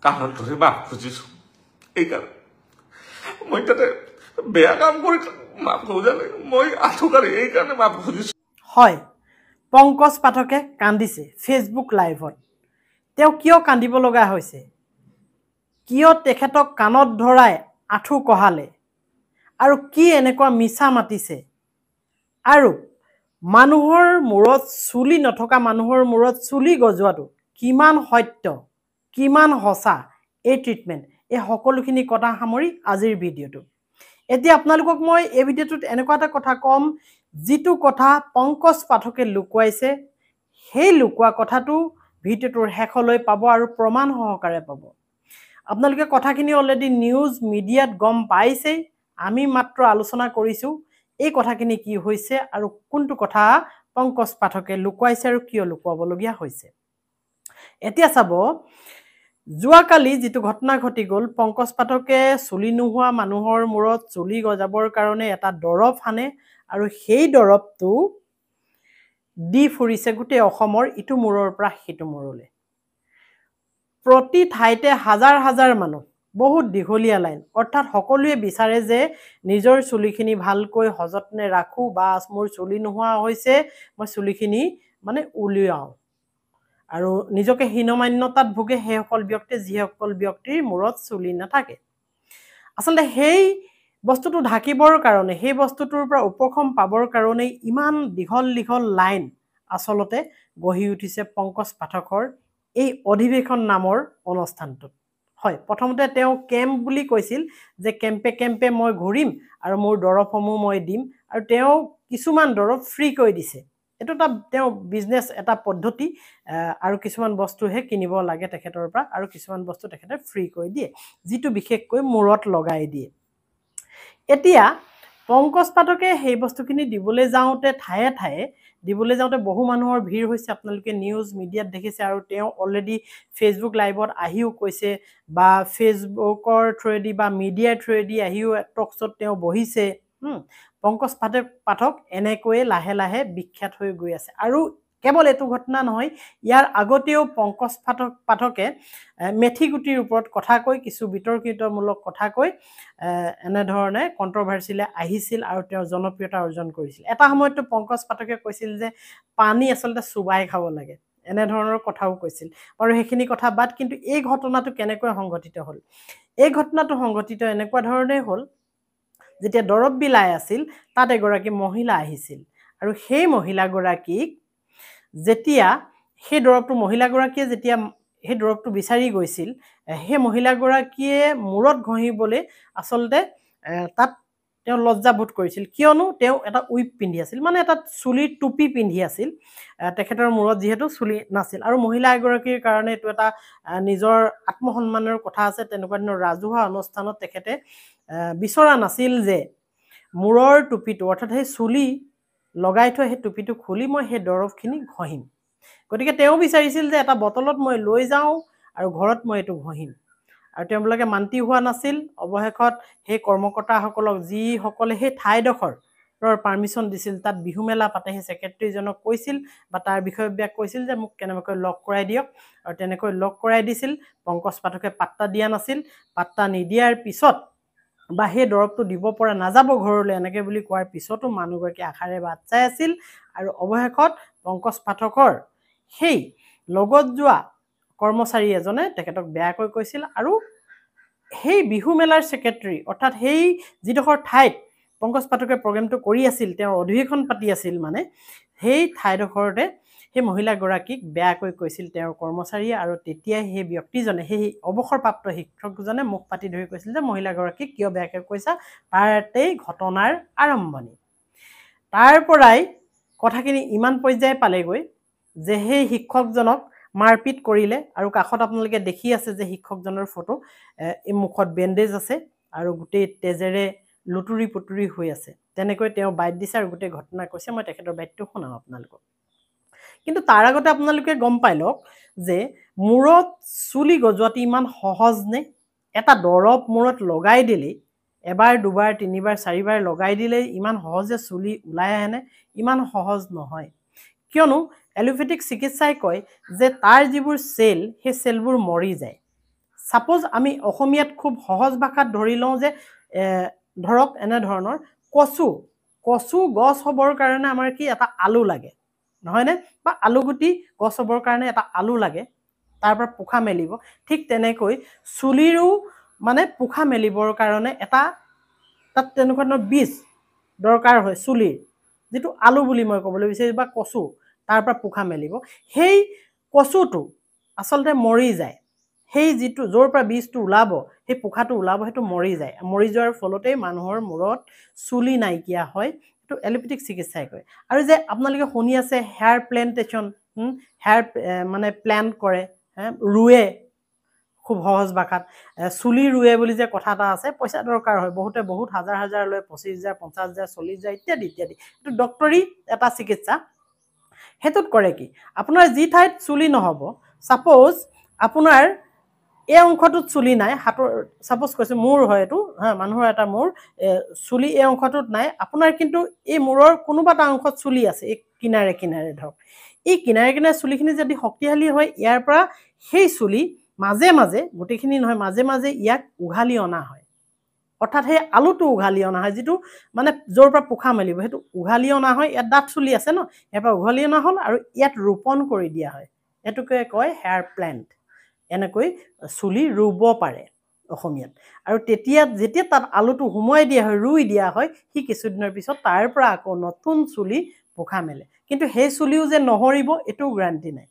কাণত ধৰি মাফ খুজিছোঁ এইকাৰণে মই তাতে বেয়া কাম কৰি মাফ খোজা নাই মই আঁঠুকাৰী এইকাৰণে মাফ খুজিছোঁ হয় পংকজ পাঠকে কান্দিছে ফেচবুক লাইভত তেওঁ কিয় কান্দিব লগা হৈছে কিয় তেখেতক কাণত ধৰাই আঁঠু কঢ়ালে আৰু কি এনেকুৱা মিছা মাতিছে আৰু মানুহৰ মূৰত চুলি নথকা মানুহৰ মূৰত চুলি গজোৱাটো কিমান সত্য কিমান সঁচা এই ট্ৰিটমেণ্ট এই সকলোখিনি কথা সামৰি আজিৰ ভিডিঅ'টো এতিয়া আপোনালোকক মই এই ভিডিঅ'টোত এনেকুৱা এটা কথা ক'ম যিটো কথা পংকজ পাঠকে লুকুৱাইছে সেই লুকুৱা কথাটো ভিডিঅ'টোৰ শেষলৈ পাব আৰু প্ৰমাণ সহকাৰে পাব আপোনালোকে কথাখিনি অলৰেডি নিউজ মিডিয়াত গম পাইছেই আমি মাত্ৰ আলোচনা কৰিছোঁ এই কথাখিনি কি হৈছে আৰু কোনটো কথা পংকজ পাঠকে লুকুৱাইছে আৰু কিয় লুকুৱাবলগীয়া হৈছে এতিয়া চাব যোৱাকালি যিটো ঘটনা ঘটি গ'ল পংকজ পাঠকে চুলি নোহোৱা মানুহৰ মূৰত চুলি গজাবৰ কাৰণে এটা দৰৱ আনে আৰু সেই দৰৱটো দি ফুৰিছে গোটেই অসমৰ ইটো মূৰৰ পৰা সিটো মূৰলৈ প্ৰতি ঠাইতে হাজাৰ হাজাৰ মানুহ বহুত দীঘলীয়া লাইন অৰ্থাৎ সকলোৱে বিচাৰে যে নিজৰ চুলিখিনি ভালকৈ সযতনে ৰাখোঁ বা মোৰ চুলি নোহোৱা হৈছে মই চুলিখিনি মানে উলিয়াওঁ আৰু নিজকে হীনমান্যতাত ভোগে সেইসকল ব্যক্তিয়ে যিসকল ব্যক্তিৰ মূৰত চুলি নাথাকে আচলতে সেই বস্তুটো ঢাকিবৰ কাৰণে সেই বস্তুটোৰ পৰা উপশম পাবৰ কাৰণে ইমান দীঘল দীঘল লাইন আচলতে গঢ়ি উঠিছে পংকজ পাঠকৰ এই অধিৱেশন নামৰ অনুষ্ঠানটোত হয় প্ৰথমতে তেওঁ কেম্প বুলি কৈছিল যে কেম্পে কেম্পে মই ঘূৰিম আৰু মোৰ দৰৱসমূহ মই দিম আৰু তেওঁ কিছুমান দৰৱ ফ্ৰী কৰি দিছে এইটো এটা তেওঁ বিজনেছ এটা পদ্ধতি আৰু কিছুমান বস্তুহে কিনিব লাগে তেখেতৰ পৰা আৰু কিছুমান বস্তু তেখেতে ফ্ৰী কৰি দিয়ে যিটো বিশেষকৈ মূৰত লগাই দিয়ে এতিয়া পংকজ পাঠকে সেই বস্তুখিনি দিবলৈ যাওঁতে ঠায়ে ঠায়ে দিবলৈ যাওঁতে বহু মানুহৰ ভিৰ হৈছে আপোনালোকে নিউজ মিডিয়াত দেখিছে আৰু তেওঁ অলৰেডি ফেচবুক লাইভত আহিও কৈছে বা ফেচবুকৰ থ্ৰুৱেদি বা মিডিয়াৰ থ্ৰুৱেদি আহিও টক শ্ব'ত তেওঁ বহিছে পংকজ পাঠক এনেকৈয়ে লাহে লাহে বিখ্যাত হৈ গৈ আছে আৰু কেৱল এইটো ঘটনা নহয় ইয়াৰ আগতেও পংকজ পাঠকে মেথিগুটিৰ ওপৰত কথা কৈ কিছু বিতৰ্কিতমূলক কথা কৈ এনেধৰণে কণ্ট্ৰভাৰ্চিলে আহিছিল আৰু তেওঁ জনপ্ৰিয়তা অৰ্জন কৰিছিল এটা সময়ততো পংকজ পাঠকে কৈছিল যে পানী আচলতে চুবাই খাব লাগে এনেধৰণৰ কথাও কৈছিল আৰু সেইখিনি কথা বাদ কিন্তু এই ঘটনাটো কেনেকৈ সংঘটিত হ'ল এই ঘটনাটো সংঘটিত এনেকুৱা ধৰণে হ'ল যেতিয়া দৰৱ বিলাই আছিল তাত এগৰাকী মহিলা আহিছিল আৰু সেই মহিলাগৰাকীক যেতিয়া সেই দৰৱটো মহিলাগৰাকীয়ে যেতিয়া সেই দৰৱটো বিচাৰি গৈছিল সেই মহিলাগৰাকীয়ে মূৰত ঘঁহিবলৈ আচলতে তাত তেওঁ লজ্জাবোধ কৰিছিল কিয়নো তেওঁ এটা উইপ পিন্ধি আছিল মানে এটা চুলিৰ টুপি পিন্ধি আছিল তেখেতৰ মূৰত যিহেতু চুলি নাছিল আৰু মহিলা এগৰাকীৰ কাৰণে এইটো এটা নিজৰ আত্মসন্মানৰ কথা আছে তেনেকুৱা ধৰণৰ ৰাজহুৱা অনুষ্ঠানত তেখেতে বিচৰা নাছিল যে মূৰৰ টুপিটো অৰ্থাৎ সেই চুলি লগাই থোৱা সেই টুপিটো খুলি মই সেই দৰৱখিনি ঘঁহিম গতিকে তেওঁ বিচাৰিছিল যে এটা বটলত মই লৈ যাওঁ আৰু ঘৰত মই এইটো ঘঁহিম আৰু তেওঁলোকে মান্তি হোৱা নাছিল অৱশেষত সেই কৰ্মকৰ্তাসকলক যিসকলে সেই ঠাইডোখৰৰ পাৰ্মিশ্যন দিছিল তাত বিহু মেলা পাতে সেই ছেক্ৰেটাৰীজনক কৈছিল বা তাৰ বিষয়বিলাক কৈছিল যে মোক কেনেবাকৈ লগ কৰাই দিয়ক আৰু তেনেকৈ লগ কৰাই দিছিল পংকজ পাঠকে পাত্তা দিয়া নাছিল পাত্তা নিদিয়াৰ পিছত বা সেই দৰৱটো দিব পৰা নাযাব ঘৰলৈ এনেকৈ বুলি কোৱাৰ পিছতো মানুহগৰাকী আশাৰে বাট চাই আছিল আৰু অৱশেষত পংকজ পাঠকৰ সেই লগত যোৱা কৰ্মচাৰী এজনে তেখেতক বেয়াকৈ কৈছিল আৰু সেই বিহু মেলাৰ ছেক্ৰেটাৰী অৰ্থাৎ সেই যিডোখৰ ঠাইত পংকজ পাঠকে প্ৰগ্ৰেমটো কৰি আছিল তেওঁৰ অধিৱেশন পাতি আছিল মানে সেই ঠাইডোখৰতে সেই মহিলাগৰাকীক বেয়াকৈ কৈছিল তেওঁৰ কৰ্মচাৰীয়ে আৰু তেতিয়াই সেই ব্যক্তিজনে সেই অৱসৰপ্ৰাপ্ত শিক্ষকজনে মুখ পাতি ধৰি কৈছিল যে মহিলাগৰাকীক কিয় বেয়াকৈ কৈছা তাতেই ঘটনাৰ আৰম্ভণি তাৰ পৰাই কথাখিনি ইমান পৰ্যায় পালেগৈ যে সেই শিক্ষকজনক মাৰপিট কৰিলে আৰু কাষত আপোনালোকে দেখি আছে যে শিক্ষকজনৰ ফটো এই মুখত বেণ্ডেজ আছে আৰু গোটেই তেজেৰে লুটুৰি পুটুৰি হৈ আছে তেনেকৈ তেওঁ বাইট দিছে আৰু গোটেই ঘটনা কৈছে মই তেখেতৰ বাইটটো শুনাম আপোনালোকক কিন্তু তাৰ আগতে আপোনালোকে গম পাই লওক যে মূৰত চুলি গজোৱাটো ইমান সহজ নে এটা দৰৱ মূৰত লগাই দিলে এবাৰ দুবাৰ তিনিবাৰ চাৰিবাৰ লগাই দিলে ইমান সহজে চুলি ওলাই আহেনে ইমান সহজ নহয় কিয়নো এলোপেথিক চিকিৎসাই কয় যে তাৰ যিবোৰ চেল সেই চেলবোৰ মৰি যায় সাপোজ আমি অসমীয়াত খুব সহজ ভাষাত ধৰি লওঁ যে ধৰক এনেধৰণৰ কচু গছ হ'বৰ কাৰণে আমাৰ কি এটা আলু লাগে নহয়নে বা আলুগুটি গছ হ'বৰ কাৰণে এটা আলু লাগে তাৰ পৰা পোখা মেলিব ঠিক তেনেকৈ চুলিৰো মানে পোখা মেলিবৰ কাৰণে এটা তাত তেনেকুৱা ধৰণৰ বীজ দৰকাৰ হয় চুলিৰ যেটো আলু বুলি মই ক'বলৈ বিচাৰিছোঁ বা কচু তাৰ পৰা পোখা মেলিব সেই কচুটো আসলতে মৰি যায় সেই যেটো জোৰ পৰা বীজটো ওলাব সেই পোখাটো ওলাব হেতু মৰি যায় মৰি যোৱাৰ ফলতে মানুহৰ মূৰত চুলি নাইকিয়া হয় এটো এলোপেথিক চিকিৎসাই কয় আৰু যে আপোনালোকে শুনি আছে হেয়াৰ প্ল্যান্টেশন হেয়াৰ মানে প্ল্যান্ট কৰে ৰুৱে খুব সহজ ভাষাত চুলি ৰুৱে বুলি যে কথা এটা আছে পইচা দৰকাৰ হয় বহুতে বহুত হাজাৰ লৈ 25000 50000 40000 ইত্যাদি ইত্যাদি এটো ডক্টৰী এটা চিকিৎসা হেতুত কৰে কি আপোনাৰ জি ঠাইত চুলি নহব সাপোজ আপোনাৰ এই অংশটোত চুলি নাই হাতৰ সাপোজ কৈছে মূৰ হয় এটো মানুহৰ এটা মূৰ চুলি এই অংশটোত নাই আপোনাৰ কিন্তু এই মূৰৰ কোনোবাটা অংশত চুলি আছে এই কিনাৰে কিনাৰে ধৰক এই কিনাৰে কিনাৰে চুলিখিনি যদি শক্তিশালী হয় ইয়াৰ পৰা সেই চুলি মাজে মাজে গুটিখিনি নহয় মাজে মাজে ইয়াক উঘালি অনা হয় অৰ্থাৎ সেই আলুটো উঘালি অনা হয় যেটো মানে জোৰ পৰা পোখা মেলিব হেতু উঘালি অনা হয় ইয়াত দাঁত চুলি আছে ন ইয়াৰ পৰা উঘালি অনা হল আৰু ইয়াত ৰোপণ কৰি দিয়া হয় এটোকে কয় হেয়াৰ প্ল্যান্ট এনেকৈ চুলি ৰুব পাৰে অসমীয়াত আৰু যেতিয়া তাত আলুটো হুমুৱাই দিয়া হয় ৰুই দিয়া হয় হি কিছুদিনৰ পিছত তাৰ পৰা আকৌ নতুন চুলি পোখা মেলে কিন্তু সেই চুলিও যে নহৰিব এটো গ্যাৰান্টি নাই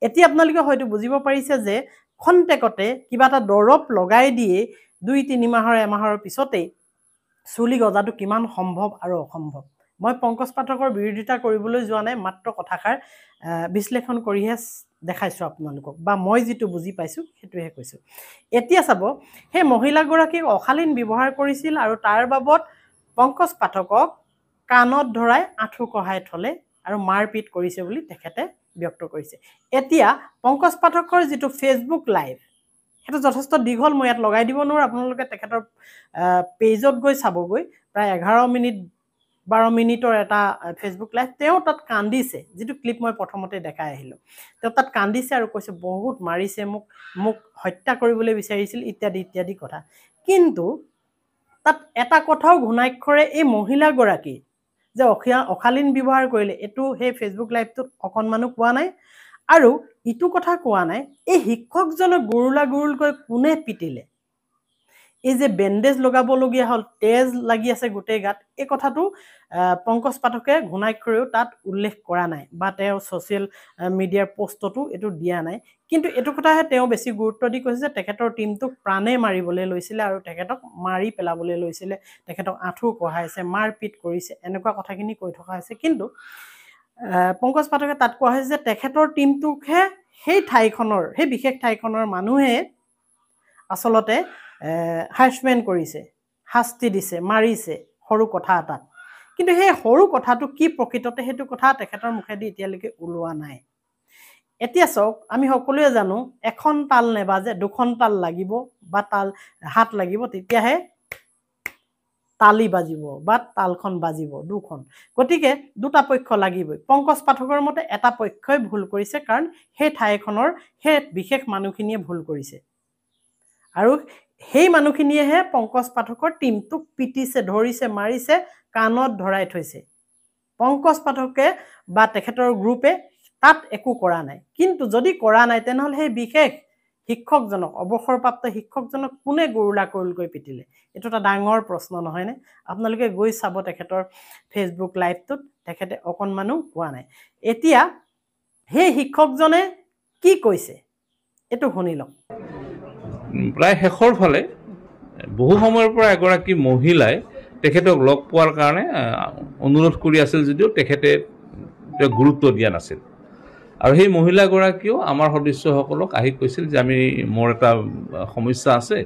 এতিয়া আপোনালোকে হয়তো বুজিব পাৰিছে যে খন্তেকতে কিবা এটা দৰব লগাই দিয়ে 2-3 মাহৰ এমাহৰ পিছতে চুলি গজাটো কিমান সম্ভৱ আৰু অসম্ভৱ মই পংকজ পাঠকৰ বিৰোধিতা কৰিবলৈ যোৱা নাই মাত্ৰ কথাষাৰ বিশ্লেষণ কৰিহে দেখাইছো আপোনালোকক বা মই যেটো বুজি পাইছো হেতুহে কৈছো এতিয়া চাব হে মহিলাগৰাকীক অশালীন ব্যৱহাৰ কৰিছিল আৰু তাৰ বাবদ পংকজ পাঠকক কাণত ধৰাই আঁঠু কঢ়াই থলে আৰু মাৰপিট কৰিছে বুলি তেখেতে ব্যক্ত কৰিছে এতিয়া পংকজ পাঠকৰ যেটো ফেসবুক লাইভ হেতু যথেষ্ট দীঘল মই ইয়াত লগাই দিব নোৱাৰো আপোনালোকে তেখেতৰ পেজত গৈ চাবগৈ প্ৰায় 11 মিনিট 12 মিনিটৰ এটা ফেসবুক লাইভ তেও তাত কান্দিছে যেটো ক্লিপ মই প্ৰথমতে দেখাই আহিলো তেও তাত কান্দিছে আৰু কৈছে বহুত মাৰিছে মোক হত্যা কৰিবলৈ বিচাৰিছিল ইত্যাদি ইত্যাদি কথা কিন্তু তাত এটা কথাও ঘুণাক্ষৰে এই মহিলাগৰাকী যে অশালীন ব্যৱহাৰ কৰিলে এটো হে ফেসবুক লাইভটোত অকনমানো কোৱা নাই আৰু ইটো কথা কোৱা নাই এই শিক্ষকজনক গুৰুলাকৈ কোনে পিটিলে এই যে বেন্ডেজ লগাবলগীয়া হল তেজ লাগি আছে গুটে গাত এই কথাটো পংকজ পাঠকে ঘুণাক্ষৰেও তাত উল্লেখ কৰা নাই বা তেও সোশ্যাল মিডিয়াৰ পোষ্টটো এটো দিয়া নাই কিন্তু এটো কথাহে তেও বেছি গুৰুত্ব দি কৈছে যে তেখেতৰ টিমটোক প্ৰাণে মাৰিবলৈ লৈছিল আৰু তেখেতক মাৰি পেলাবলৈ লৈছিল তেখেতক আঁঠু কঢ়াইছে মাৰপিট কৰিছে এনেকুৱা কথাখিনি কৈ থকা হৈছে কিন্তু পংকজ পাঠকে তাত কোৱা হৈছে যে তেখেতৰ টিমটোকহে সেই ঠাইখনৰ সেই বিশেষ ঠাইখনৰ মানুহে আসলতে হাৰাসমেন্ট কৰিছে শাস্তি দিছে মাৰিছে সৰু কথা এটা কিন্তু সেই সৰু কথাটো কি প্ৰকৃততে হেতু কথা তেখেতৰ মুখেদি এতিয়ালৈকে ওলোৱা নাই এতিয়া চাওক আমি সকলোৱে জানো এখন তাল নেবাজে দুখন তাল লাগিব বা তাল হাত লাগিব তেতিয়াহে তালি বাজিব বা তালখন বাজিব দুখন গতিকে দুটা পক্ষ লাগিবই পংকজ পাঠকৰ মতে এটা পক্ষই ভুল কৰিছে কাৰণ সেই ঠাইখনৰ সেই বিশেষ মানুহখিনিয়ে ভুল কৰিছে আৰু সেই মানুহখিনিয়েহে পংকজ পাঠকৰ টিমটোক পিটিছে ধৰিছে মাৰিছে কাণত ধৰাই থৈছে পংকজ পাঠকে বা তেখেতৰ গ্ৰুপে তাত একো কৰা নাই কিন্তু যদি কৰা নাই তেনেহলে সেই বিশেষ শিক্ষকজনক অৱসৰপ্ৰাপ্ত শিক্ষকজনক কোনে গুৰুলাকৈ পিটিলে এটো এটা ডাঙৰ প্ৰশ্ন নহয় নে আপোনালোকে গৈ চাব তেখেতৰ ফেসবুক লাইভটোত তেখেতে অকনমানো কোৱা নাই এতিয়া সেই শিক্ষকজনে কি কৈছে এটো শুনি লওক প্ৰায় শেষৰ ফালে বহু সময়ৰ পৰা এগৰাকী মহিলাই তেখেতক লগ পোৱাৰ কাৰণে অনুৰোধ কৰি আছিল যদিও তেখেতে গুৰুত্ব দিয়া নাছিল আৰু সেই মহিলাগৰাকীও আমাৰ সদস্যসকলক আহি কৈছিল যে আমি মোৰ এটা সমস্যা আছে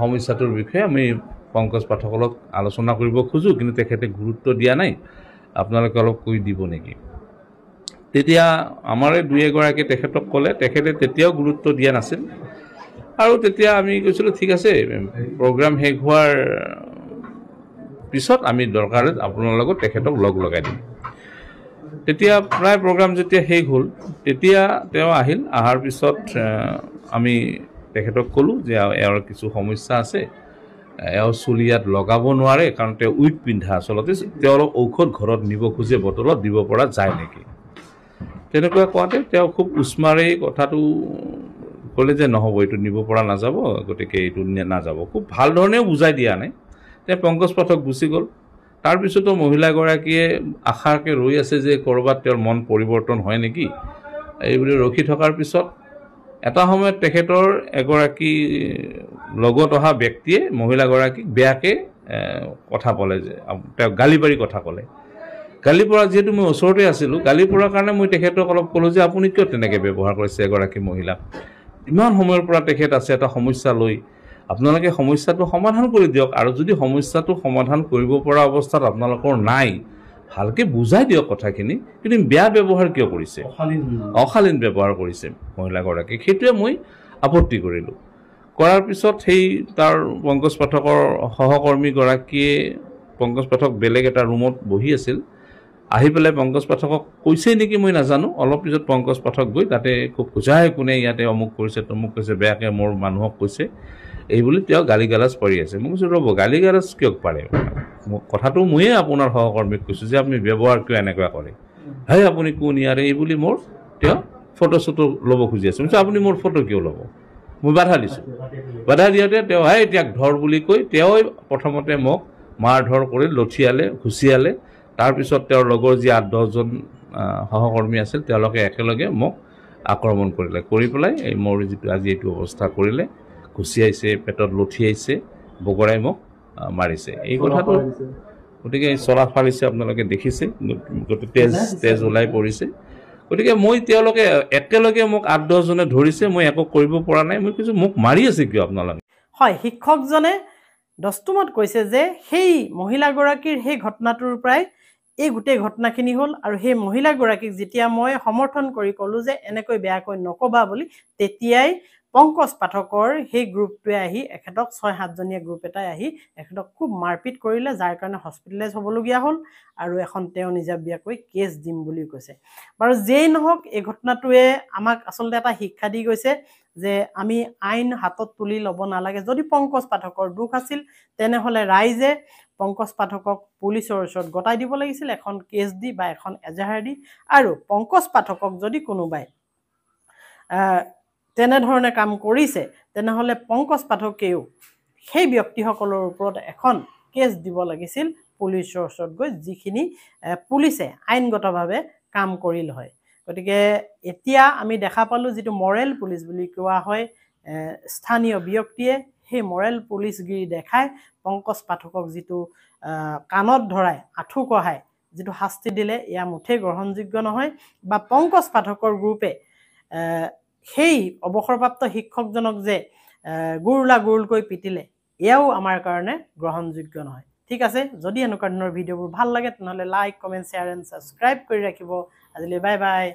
সমস্যাটোৰ বিষয়ে আমি পংকজ পাঠকক আলোচনা কৰিব খোজো কিন্তু তেখেতে গুৰুত্ব দিয়া নাই আপোনালোকে অলপ কৈ দিব নেকি তেতিয়া আমাৰে দুই এগৰাকী তেখেতক ক'লে তেখেতে তেতিয়াও গুৰুত্ব দিয়া নাছিল আৰু তেতিয়া আমি কৈছিলো ঠিক আছে প্ৰগ্ৰাম শেষ হোৱাৰ পিছত আমি দৰকাৰ আপোনাৰ লগত তেখেতক লগ লগাই দিম তেতিয়া প্ৰায় প্ৰগ্ৰাম যেতিয়া শেষ হ'ল তেতিয়া তেওঁ আহিল আহাৰ পিছত আমি তেখেতক ক'লোঁ যে এওঁৰ কিছু সমস্যা আছে, এওঁ চুলি ইয়াত লগাব নোৱাৰে কাৰণ তেওঁ উইক পিন্ধা, আচলতে তেওঁ অলপ ঔষধ ঘৰত নিব খোজে, বটলত দিব পৰা যায় নেকি। তেনেকুৱা কোৱাতে তেওঁ খুব উস্মাৰে কথাটো ক'লে যে নহ'ব, এইটো নিব পৰা নাযাব, গতিকে এইটো নাযাব। খুব ভাল ধৰণেও বুজাই দিয়া নাই। তেওঁ পংকজ পাঠক গুচি গ'ল। তাৰপিছতো মহিলাগৰাকীয়ে আশাকে ৰৈ আছে যে ক'ৰবাত তেওঁৰ মন পৰিৱৰ্তন হয় নেকি, এইবুলি ৰখি থকাৰ পিছত এটা সময়ত তেখেতৰ এগৰাকী লগত অহা ব্যক্তিয়ে মহিলাগৰাকীক বেয়াকৈ কথা ক'লে, যে তেওঁ গালি পাৰি কথা ক'লে। গালি পৰা যিহেতু মই ওচৰতে আছিলোঁ, গালি পৰাৰ কাৰণে মই তেখেতক অলপ ক'লোঁ যে আপুনি কিয় তেনেকৈ ব্যৱহাৰ কৰিছে এগৰাকী মহিলাক, ইমান সময়ৰ পৰা তেখেত আছে এটা সমস্যা লৈ, আপোনালোকে সমস্যাটো সমাধান কৰি দিয়ক, আৰু যদি সমস্যাটো সমাধান কৰিব পৰা অৱস্থাত আপোনালোকৰ নাই, ভালকৈ বুজাই দিয়ক কথাখিনি, কিন্তু বেয়া ব্যৱহাৰ কিয় কৰিছে, অশালীন ব্যৱহাৰ কৰিছে মহিলাগৰাকীক, সেইটোৱে মই আপত্তি কৰিলোঁ। কৰাৰ পিছত সেই তাৰ পংকজ পাঠকৰ সহকৰ্মীগৰাকীয়ে, পংকজ পাঠক বেলেগ এটা ৰুমত বহি আছিল, আহি পেলাই পংকজ পাঠকক কৈছেই নেকি মই নাজানো, অলপ পিছত পংকজ পাঠক গৈ তাতে খুব খোজাই কোনে ইয়াতে অমুক কৰিছে তমুক কৈছে, বেয়াকৈ মোৰ মানুহক কৈছে, এই বুলি তেওঁ গালি গালাজ পাৰি আছে। মই কৈছোঁ ৰ'ব, গালি গালাজ কিয় পাৰে, কথাটো ময়ে আপোনাৰ সহকৰ্মীক কৈছোঁ যে আপুনি ব্যৱহাৰ কিয় এনেকুৱা কৰে, হেই আপুনি কোন ইয়াৰে, এই বুলি মোৰ তেওঁ ফটো চটো ল'ব খুজি আছে। মই কৈছোঁ আপুনি মোৰ ফটো কিয় ল'ব, মই বাধা দিছোঁ। বাধা দিওঁতে তেওঁ এতিয়াক ধৰ বুলি কৈ তেওঁই প্ৰথমতে মোক মাৰ ধৰ কৰি লঠিয়ালে, ঘুচিয়ালে। তাৰপিছত তেওঁৰ লগৰ যি 8-10জন সহকৰ্মী আছিল, তেওঁলোকে একেলগে মোক আক্ৰমণ কৰিলে, কৰি পেলাই এই মোৰ যিটো আজি এইটো অৱস্থা কৰিলে, ঘুচিয়াইছে, পেটত লঠিয়াইছে, বগৰাই মোক মাৰিছে। এই কথাটো গতিকে চলা ফালিছে, আপোনালোকে দেখিছে, গোটেই তেজ ওলাই পৰিছে। গতিকে মই তেওঁলোকে একেলগে মোক 8-10জনে ধৰিছে, মই একো কৰিব পৰা নাই। মই কৈছোঁ মোক মাৰি আছে কিয় আপোনালোকে। হয়, শিক্ষকজনে দস্তুমত কৈছে যে সেই মহিলাগৰাকীৰ সেই ঘটনাটোৰ পৰাই এই গোটেই ঘটনাখিনি হ'ল, আৰু সেই মহিলাগৰাকীক যেতিয়া মই সমৰ্থন কৰি ক'লোঁ যে এনেকৈ বেয়াকৈ নক'বা বুলি, তেতিয়াই পংকজ পাঠকৰ সেই গ্ৰুপটোৱে আহি এখেতক 6-7জনীয়া গ্ৰুপ এটাই আহি এখেতক খুব মাৰপিট কৰিলে, যাৰ কাৰণে হস্পিটেলাইজ হ'বলগীয়া হ'ল, আৰু এখন তেওঁ নিজাববীয়াকৈ কেছ দিম বুলি কৈছে। বাৰু যেই নহওক, এই ঘটনাটোৱে আমাক আচলতে এটা শিক্ষা দি গৈছে যে আমি আইন হাতত তুলি ল'ব নালাগে। যদি পংকজ পাঠকৰ দোষ আছিল, তেনেহ'লে ৰাইজে পংকজ পাঠকক পুলিচৰ ওচৰত গতাই দিব লাগিছিল, এখন কেছ দি বা এখন এজাহাৰ দি। আৰু পংকজ পাঠকক যদি কোনোবাই তেনেধৰণে কাম কৰিছে, তেনেহ'লে পংকজ পাঠকেও সেই ব্যক্তিসকলৰ ওপৰত এখন কেছ দিব লাগিছিল পুলিচৰ ওচৰত গৈ, যিখিনি পুলিচে আইনগতভাৱে কাম কৰিল হয়। গতিকে এতিয়া আমি দেখা পালোঁ, যিটো মৰেল পুলিচ বুলি কোৱা হয় স্থানীয় ব্যক্তিয়ে, সেই মৰেল পুলিচগিৰি দেখাই পংকজ পাঠকক যিটো কাণত ধৰাই আঁঠু কঢ়াই যিটো শাস্তি দিলে, এয়া মুঠেই গ্ৰহণযোগ্য নহয়। বা পংকজ পাঠকৰ গ্ৰুপে সেই অৱসৰপ্ৰাপ্ত শিক্ষকজনক যে গুৰুলকৈ পিটিলে, এয়াও আমাৰ কাৰণে গ্ৰহণযোগ্য নহয়। ঠিক আছে, যদি এনেকুৱা ধৰণৰ ভিডিঅ'বোৰ ভাল লাগে, তেনেহ'লে like, comment, share and subscribe কৰি ৰাখিব। আজিলৈ বাই বাই।